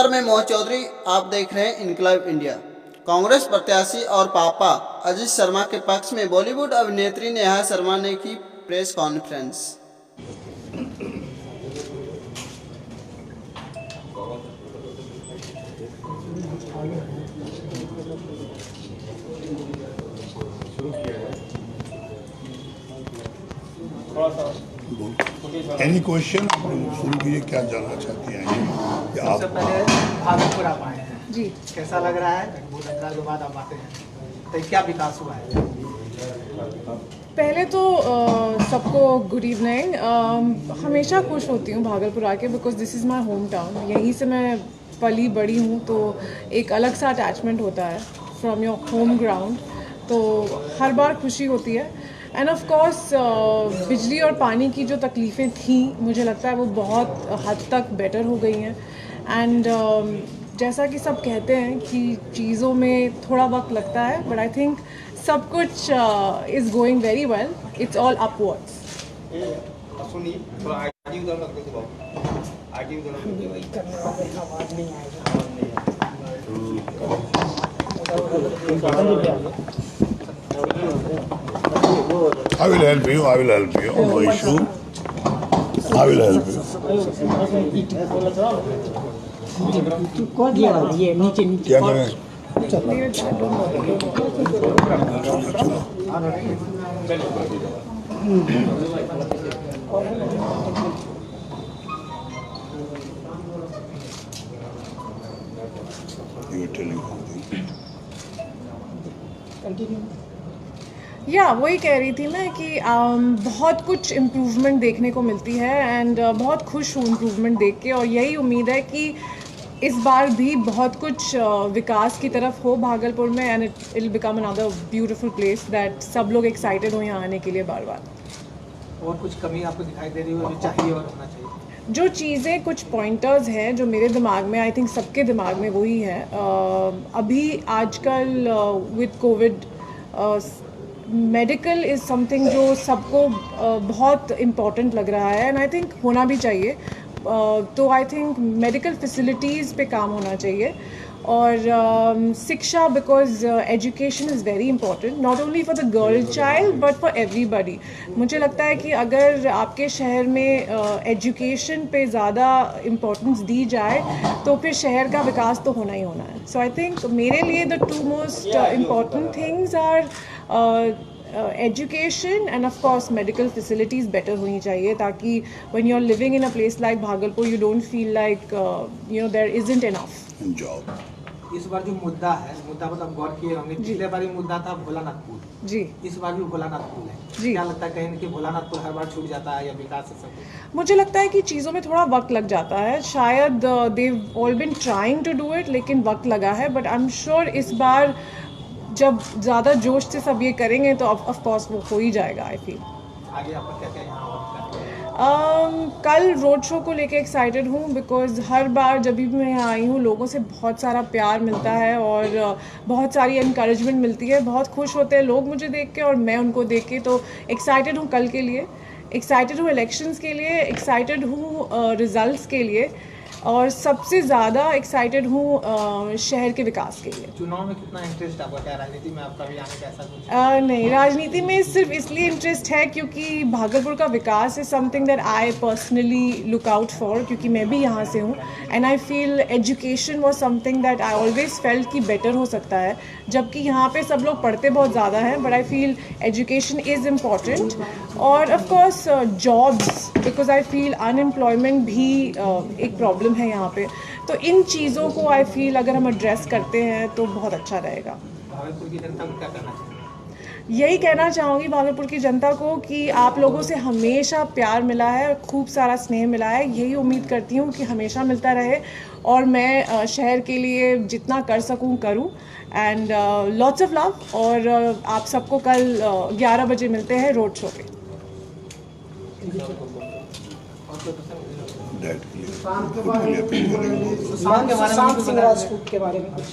नमस्कार, मैं मोहन चौधरी। आप देख रहे हैं इनकलाब इंडिया। कांग्रेस प्रत्याशी और पापा अजीत शर्मा के पक्ष में बॉलीवुड अभिनेत्री नेहा शर्मा ने की प्रेस कॉन्फ्रेंस। एनी क्वेश्चन शुरू कीजिए, क्या जानना चाहती हैं कि आप? सबसे पहले भागलपुर आप आए हैं जी, कैसा लग रहा है? भूलंदरा के बाद आप आते हैं तो क्या विकास हुआ है? पहले तो सबको गुड इवनिंग। हमेशा खुश होती हूँ भागलपुर आके, because this is my home town. यहीं से मैं पली बड़ी हूँ, तो एक अलग सा अटैचमेंट होता है फ्रॉम योर होम ग्राउंड। तो हर बार खुशी होती है। एंड ऑफ कोर्स बिजली और पानी की जो तकलीफ़ें थी, मुझे लगता है वो बहुत हद तक बेटर हो गई हैं। एंड जैसा कि सब कहते हैं कि चीज़ों में थोड़ा वक्त लगता है, बट आई थिंक सब कुछ is going very well. It's all upwards. सुनिए, थोड़ा आईटी उधर रख दो बाबू, आईटी उधर रख दो। वही करने वाले आवाज नहीं आएगा। I will help you. No issue. I will help you. ये नीचे नीचे क्या करें? You were telling something. या वही कह रही थी मैं कि बहुत कुछ इम्प्रूवमेंट देखने को मिलती है। एंड बहुत खुश हूँ इम्प्रूवमेंट देख के, और यही उम्मीद है कि इस बार भी बहुत कुछ विकास की तरफ हो भागलपुर में। And it will become another beautiful place that सब लोग एक्साइटेड हो यहाँ आने के लिए बार बार। और कुछ कमी आपको दिखाई दे रही हो जो चाहिए और होना चाहिए? जो चीज़ें, कुछ पॉइंटर्स हैं जो मेरे दिमाग में, आई थिंक सबके दिमाग में वही है। अभी आजकल with Covid medical is something जो सबको बहुत इम्पॉर्टेंट लग रहा है। एंड आई थिंक होना भी चाहिए। तो आई थिंक मेडिकल फैसिलिटीज़ पे काम होना चाहिए। और शिक्षा, because education is very important, not only for the girl child but for everybody. मुझे लगता है कि अगर आपके शहर में एजुकेशन पे ज़्यादा इम्पोर्टेंस दी जाए तो फिर शहर का विकास तो होना ही होना है। सो आई थिंक मेरे लिए the two most important things are education and of course medical facilities better होनी चाहिए, ताकि when you are living in a place like Bhagalpur you don't feel like there isn't enough. Job. इस बार जो मुद्दा है, मुद्दा पर आप गौर किए होंगे। पिछले बार मुद्दा था भोलानाथ पुल। जी, इस बार भी भोलानाथ पुल है। जी। क्या लगता है कहीं कि भोलानाथ पुल हर बार छूट जाता है या विकास से सब? मुझे लगता है कि चीज़ों में थोड़ा वक्त लग जाता है। शायद they've all been trying to do it, लेकिन वक्त लगा है। बट आई एम श्योर इस बार जब ज़्यादा जोश से सब ये करेंगे तो ऑफ कोर्स वो हो ही जाएगा। आई फील आगे आपका क्या क्या यहाँ और कल रोड शो को लेके एक्साइटेड हूँ, बिकॉज हर बार जब भी मैं यहाँ आई हूँ लोगों से बहुत सारा प्यार मिलता है और बहुत सारी इनकरेजमेंट मिलती है। बहुत खुश होते हैं लोग मुझे देख के और मैं उनको देख के। तो एक्साइटेड हूँ कल के लिए, एक्साइटेड हूँ इलेक्शंस के लिए, एक्साइटेड हूँ रिजल्ट्स के लिए, और सबसे ज़्यादा एक्साइटेड हूँ शहर के विकास के लिए। चुनाव में कितना इंटरेस्ट आपका? क्या राजनीति में आपका भी आने का ऐसा कुछ? नहीं, राजनीति में सिर्फ इसलिए इंटरेस्ट है क्योंकि भागलपुर का विकास is something that I personally look out for, क्योंकि मैं भी यहाँ से हूँ। And I feel education was something that I always felt कि बेटर हो सकता है, जबकि यहाँ पे सब लोग पढ़ते बहुत ज़्यादा हैं, but I feel education is important. और of course jobs, because I feel unemployment भी एक प्रॉब्लम है यहाँ पे। तो इन चीज़ों को आई फील अगर हम एड्रेस करते हैं तो बहुत अच्छा रहेगा। भागलपुर की जनता को क्या कहना चाहिए? यही कहना चाहूँगी भागलपुर की जनता को कि आप लोगों से हमेशा प्यार मिला है, खूब सारा स्नेह मिला है। यही उम्मीद करती हूँ कि हमेशा मिलता रहे, और मैं शहर के लिए जितना कर सकूँ करूँ। And lots of love. और आप सबको कल 11 बजे मिलते हैं रोड शो पे। That clear. सुशांत सिंह राजपूत के बारे में कुछ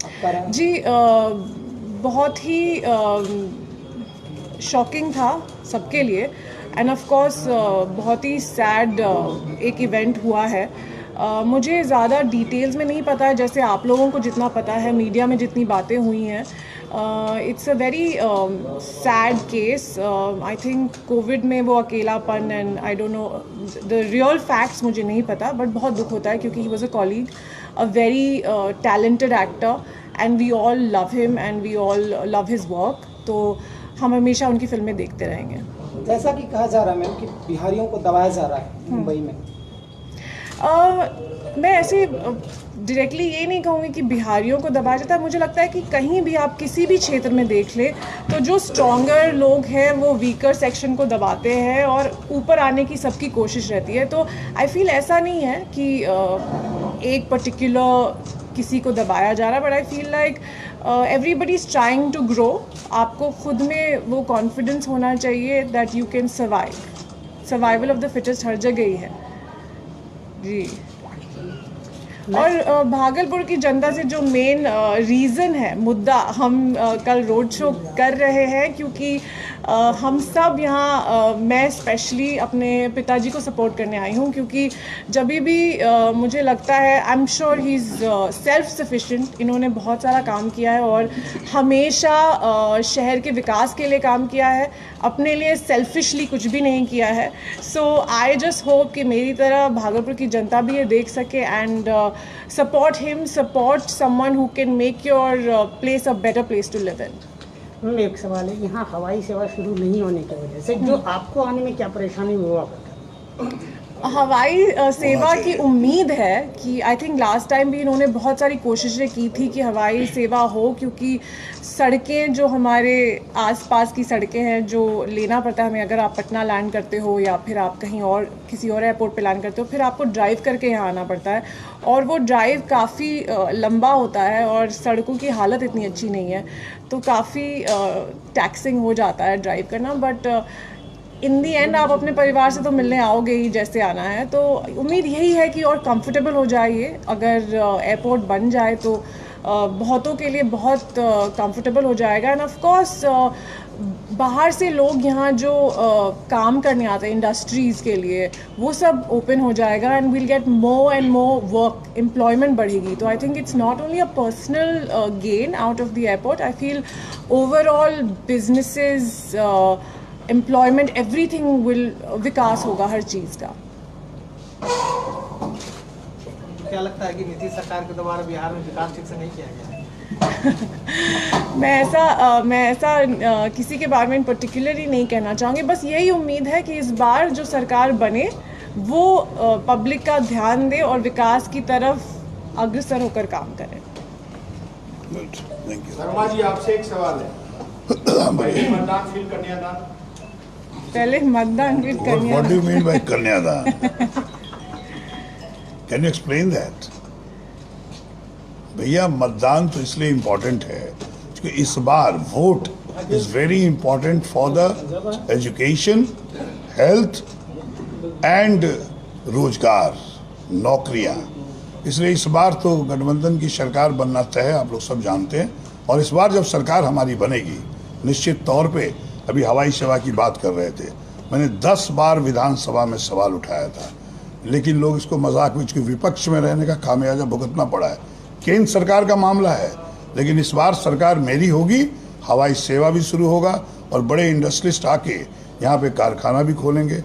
आपका राय? जी, बहुत ही शॉकिंग था सबके लिए। एंड ऑफ कोर्स बहुत ही सैड एक इवेंट हुआ है। मुझे ज़्यादा डिटेल्स में नहीं पता है, जैसे आप लोगों को जितना पता है, मीडिया में जितनी बातें हुई हैं. It's a very sad case. I think covid में वो अकेलापन, and I don't know the real facts, मुझे नहीं पता, बट बहुत दुख होता है क्योंकि he was a colleague, a very talented actor, and we all love him and we all love his work. तो हम हमेशा उनकी फिल्में देखते रहेंगे. जैसा कि कहा जा रहा है मैम कि बिहारियों को दबाया जा रहा है मुंबई में. मैं ऐसे डायरेक्टली ये नहीं कहूँगी कि बिहारियों को दबाया जाता है. मुझे लगता है कि कहीं भी आप किसी भी क्षेत्र में देख ले तो जो स्ट्रॉन्गर लोग हैं वो वीकर सेक्शन को दबाते हैं और ऊपर आने की सबकी कोशिश रहती है. तो आई फील ऐसा नहीं है कि एक पर्टिकुलर किसी को दबाया जा रहा है, but I feel like everybody is trying to grow. आपको खुद में वो कॉन्फिडेंस होना चाहिए that you can survive. Survival of the fittest हर जगह ही है जी. और भागलपुर की जनता से जो मेन रीज़न है, मुद्दा, हम कल रोड शो कर रहे हैं क्योंकि हम सब यहाँ, मैं स्पेशली अपने पिताजी को सपोर्ट करने आई हूँ, क्योंकि जब भी मुझे लगता है, I am sure he is self sufficient. इन्होंने बहुत सारा काम किया है और हमेशा शहर के विकास के लिए काम किया है, अपने लिए सेल्फिशली कुछ भी नहीं किया है. सो आई जस्ट होप कि मेरी तरह भागलपुर की जनता भी ये देख सके and support him, support someone who can make your place a better place to live in. एक सवाल है, यहाँ हवाई सेवा शुरू नहीं होने की वजह से जो आपको आने में क्या परेशानी हुआ? हवाई सेवा की उम्मीद है कि आई थिंक लास्ट टाइम भी इन्होंने बहुत सारी कोशिशें की थी कि हवाई सेवा हो, क्योंकि सड़कें जो हमारे आसपास की सड़कें हैं जो लेना पड़ता है हमें, अगर आप पटना लैंड करते हो या फिर आप कहीं और किसी और एयरपोर्ट पे लैंड करते हो, फिर आपको ड्राइव करके यहाँ आना पड़ता है और वो ड्राइव काफ़ी लंबा होता है और सड़कों की हालत इतनी अच्छी नहीं है, तो काफ़ी टैक्सिंग हो जाता है ड्राइव करना. बट इन दी एंड आप अपने परिवार से तो मिलने आओगे ही जैसे आना है. तो उम्मीद यही है कि और कंफर्टेबल हो जाए ये, अगर एयरपोर्ट बन जाए तो बहुतों के लिए बहुत कंफर्टेबल हो जाएगा. एंड ऑफ कोर्स बाहर से लोग यहाँ जो काम करने आते हैं इंडस्ट्रीज़ के लिए, वो सब ओपन हो जाएगा and we'll get more and more work, employment बढ़ेगी. तो I think it's not only a personal gain out of the airport. I feel overall businesses, employment, everything will, विकास होगा हर चीज़ का. क्या लगता है कि नीतीश सरकार के द्वारा बिहार में विकास ठीक से नहीं किया गया है? मैं ऐसा किसी के बारे में पर्टिकुलरली नहीं कहना चाहूँगी. बस यही उम्मीद है कि इस बार जो सरकार बने वो पब्लिक का ध्यान दे और विकास की तरफ अग्रसर होकर काम करे. Thank you. शर्मा जी, आपसे एक सवाल है. पहले मतदान फिर कन्यादान. पहले मतदान फिर कन्यादान. What do you mean by कन्यादान? Can you explain that? भैया, मतदान तो इसलिए इम्पोर्टेंट है क्योंकि इस बार vote is very important for the education, health and रोजगार, नौकरियां. इसलिए इस बार तो गठबंधन की सरकार बनना तय है, आप लोग सब जानते हैं. और इस बार जब सरकार हमारी बनेगी, निश्चित तौर पे, अभी हवाई सेवा की बात कर रहे थे, मैंने 10 बार विधानसभा में सवाल उठाया था, लेकिन लोग इसको मजाक में, विपक्ष में रहने का खामियाजा भुगतना पड़ा है. केंद्र सरकार का मामला है, लेकिन इस बार सरकार मेरी होगी, हवाई सेवा भी शुरू होगा और बड़े इंडस्ट्रियलिस्ट आके यहाँ पे कारखाना भी खोलेंगे.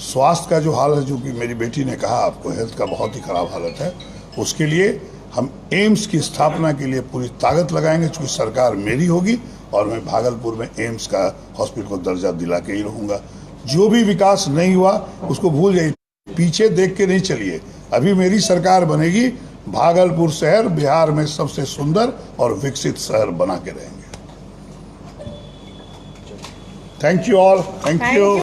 स्वास्थ्य का जो हाल है, जो कि मेरी बेटी ने कहा आपको, हेल्थ का बहुत ही खराब हालत है, उसके लिए हम एम्स की स्थापना के लिए पूरी ताकत लगाएंगे. चूँकि सरकार मेरी होगी और मैं भागलपुर में एम्स का हॉस्पिटल को दर्जा दिला के ही रहूँगा. जो भी विकास नहीं हुआ उसको भूल जाइए, पीछे देख के नहीं चलिए. अभी मेरी सरकार बनेगी, भागलपुर शहर बिहार में सबसे सुंदर और विकसित शहर बना के रहेंगे. Thank you all. Thank you.